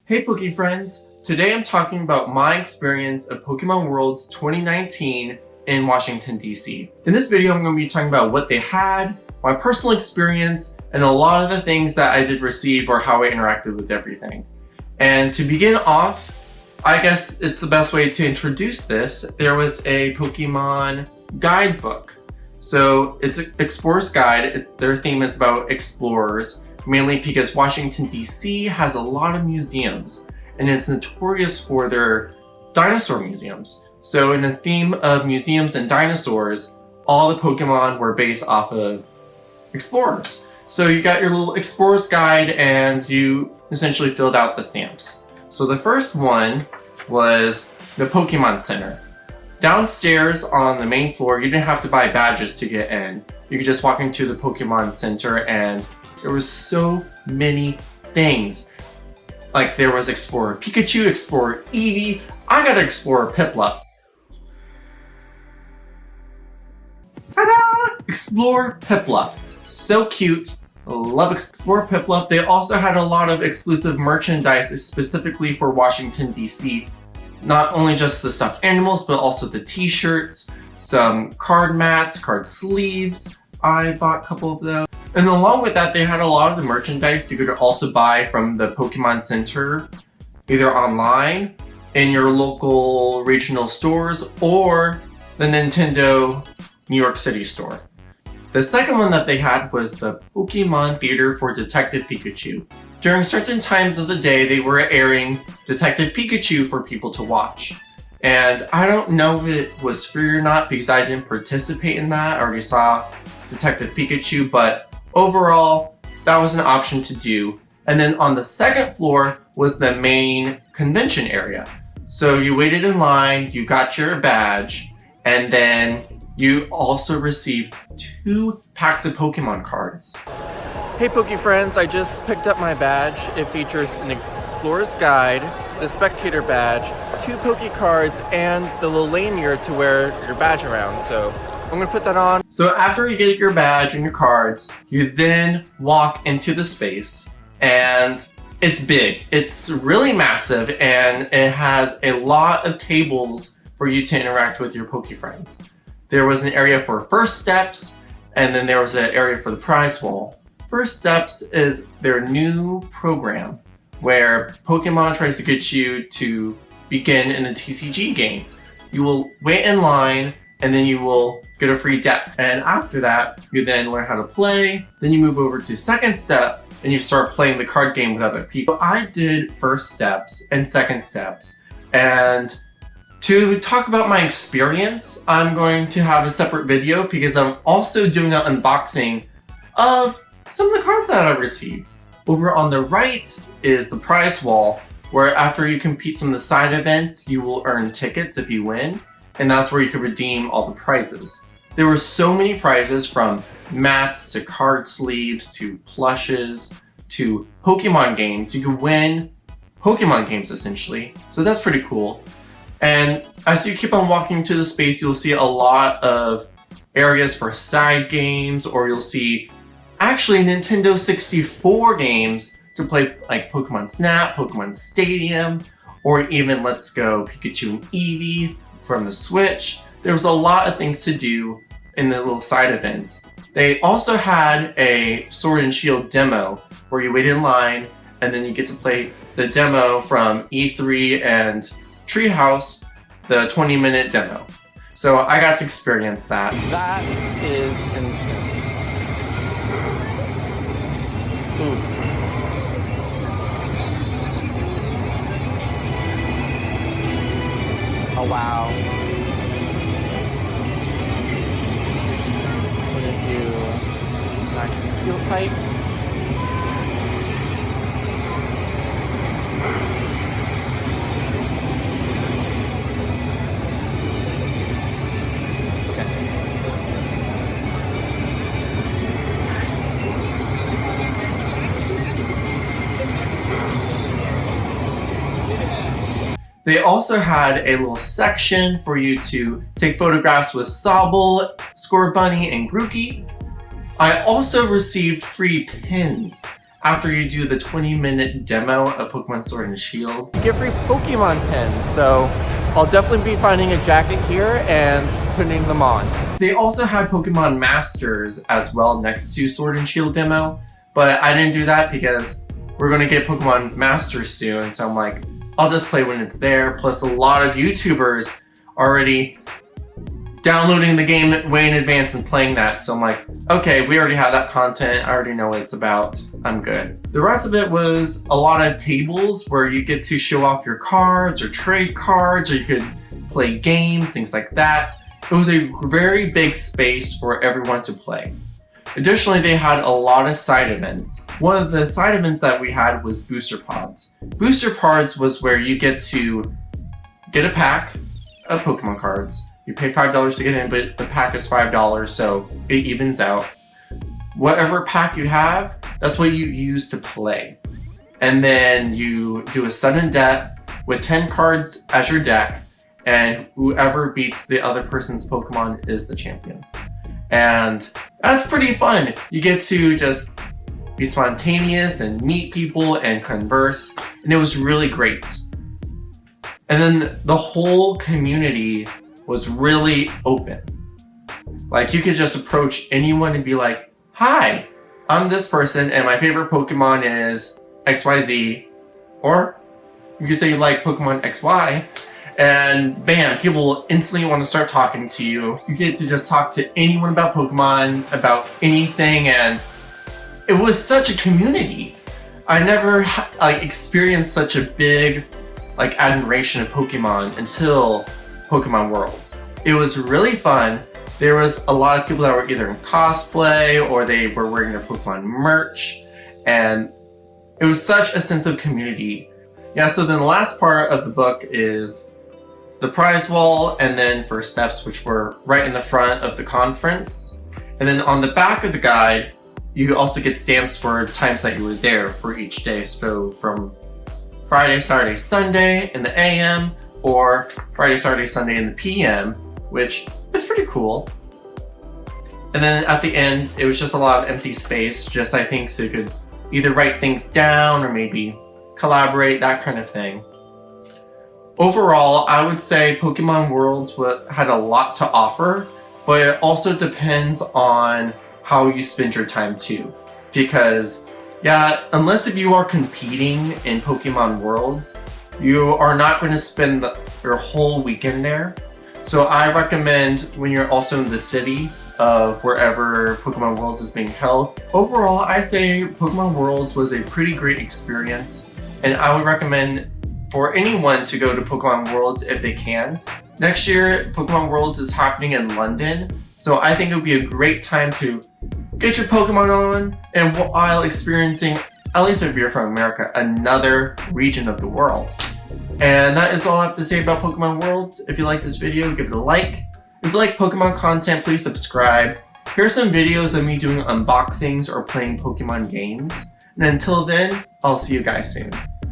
Hey Poke friends! Today I'm talking about my experience of Pokemon Worlds 2019 in Washington, D.C. In this video I'm going to be talking about what they had, my personal experience, and a lot of the things that I did receive or how I interacted with everything. And to begin off, I guess it's the best way to introduce this. There was a Pokemon guidebook. So it's an explorer's guide. Their theme is about explorers, mainly because Washington, D.C. has a lot of museums, and it's notorious for their dinosaur museums. So in the theme of museums and dinosaurs, all the Pokemon were based off of explorers. So you got your little explorer's guide and you essentially filled out the stamps. So the first one was the Pokemon Center. Downstairs on the main floor, you didn't have to buy badges to get in. You could just walk into the Pokemon Center and there was so many things. Like there was Explorer Pikachu, Explorer Eevee, I got Explorer Piplup. Ta-da! Explorer Piplup. So cute. Love Explorer Piplup. They also had a lot of exclusive merchandise specifically for Washington, D.C. Not only just the stuffed animals, but also the t-shirts, some card mats, card sleeves. I bought a couple of those. And along with that, they had a lot of the merchandise you could also buy from the Pokemon Center, either online, in your local regional stores, or the Nintendo New York City store. The second one that they had was the Pokemon Theater for Detective Pikachu. During certain times of the day, they were airing Detective Pikachu for people to watch. And I don't know if it was free or not because I didn't participate in that. I already saw Detective Pikachu, but overall, that was an option to do. And then on the second floor was the main convention area. So you waited in line, you got your badge, and then you also received 2 packs of Pokemon cards. Hey Poke friends, I just picked up my badge. It features an Explorer's Guide, the Spectator badge, 2 Poke cards, and the little lanyard to wear your badge around. So I'm gonna put that on. So after you get your badge and your cards, you then walk into the space, and it's big. It's really massive, and it has a lot of tables for you to interact with your Poke friends. There was an area for first steps, and then there was an area for the prize wall. First steps is their new program where Pokemon tries to get you to begin in the TCG game. You will wait in line, and then you will get a free deck. And after that, you then learn how to play. Then you move over to second step, and you start playing the card game with other people. I did first steps and second steps. And to talk about my experience, I'm going to have a separate video because I'm also doing an unboxing of some of the cards that I received. Over on the right is the prize wall, where after you compete some of the side events, you will earn tickets if you win. And that's where you can redeem all the prizes. There were so many prizes, from mats to card sleeves to plushes to Pokemon games. You could win Pokemon games essentially. So that's pretty cool. And as you keep on walking to the space, you'll see a lot of areas for side games, or you'll see actually Nintendo 64 games to play, like Pokemon Snap, Pokemon Stadium, or even Let's Go Pikachu and Eevee from the Switch. There was a lot of things to do in the little side events. They also had a Sword and Shield demo where you wait in line and then you get to play the demo from E3 and Treehouse, the 20-minute demo. So I got to experience that. That is intense. Ooh. Oh wow. We're gonna do Max Steel Pipe. They also had a little section for you to take photographs with Sobble, Scorbunny, and Grookey. I also received free pins. after you do the 20-minute demo of Pokemon Sword and Shield, you get free Pokemon pins. So I'll definitely be finding a jacket here and putting them on. They also had Pokemon Masters as well next to Sword and Shield demo, but I didn't do that because we're going to get Pokemon Masters soon, so I'm like, I'll just play when it's there. Plus a lot of YouTubers already downloading the game way in advance and playing that, so I'm like, okay, we already have that content, I already know what it's about, I'm good. The rest of it was a lot of tables where you get to show off your cards or trade cards, or you could play games, things like that. It was a very big space for everyone to play. Additionally, they had a lot of side events. One of the side events that we had was Booster Pods. Booster Pods was where you get to get a pack of Pokemon cards. You pay $5 to get in, but the pack is $5, so it evens out. Whatever pack you have, that's what you use to play. And then you do a sudden death with 10 cards as your deck, and whoever beats the other person's Pokemon is the champion. And that's pretty fun. You get to just be spontaneous and meet people and converse, and it was really great. And then the whole community was really open. Like, you could just approach anyone and be like, hi, I'm this person and my favorite Pokemon is XYZ. Or you could say you like Pokemon XY, and bam, people will instantly want to start talking to you. You get to just talk to anyone about Pokemon, about anything, and it was such a community. I never experienced such a big admiration of Pokemon until Pokemon Worlds. It was really fun. There was a lot of people that were either in cosplay or they were wearing their Pokemon merch, and it was such a sense of community. Yeah, so then the last part of the book is the prize wall and then first steps, which were right in the front of the conference. And then on the back of the guide, you also get stamps for times that you were there for each day. So from Friday, Saturday, Sunday in the AM, or Friday, Saturday, Sunday in the PM, which is pretty cool. And then at the end, it was just a lot of empty space, just I think so you could either write things down or maybe collaborate, that kind of thing. Overall, I would say Pokemon Worlds had a lot to offer, but it also depends on how you spend your time too. Because, yeah, unless if you are competing in Pokemon Worlds, you are not going to spend your whole weekend there. So I recommend when you're also in the city of wherever Pokemon Worlds is being held. Overall, I say Pokemon Worlds was a pretty great experience, and I would recommend for anyone to go to Pokemon Worlds if they can. Next year, Pokemon Worlds is happening in London, so I think it would be a great time to get your Pokemon on, and while experiencing, at least if you're from America, another region of the world. And that is all I have to say about Pokemon Worlds. If you like this video, give it a like. If you like Pokemon content, please subscribe. Here are some videos of me doing unboxings or playing Pokemon games. And until then, I'll see you guys soon.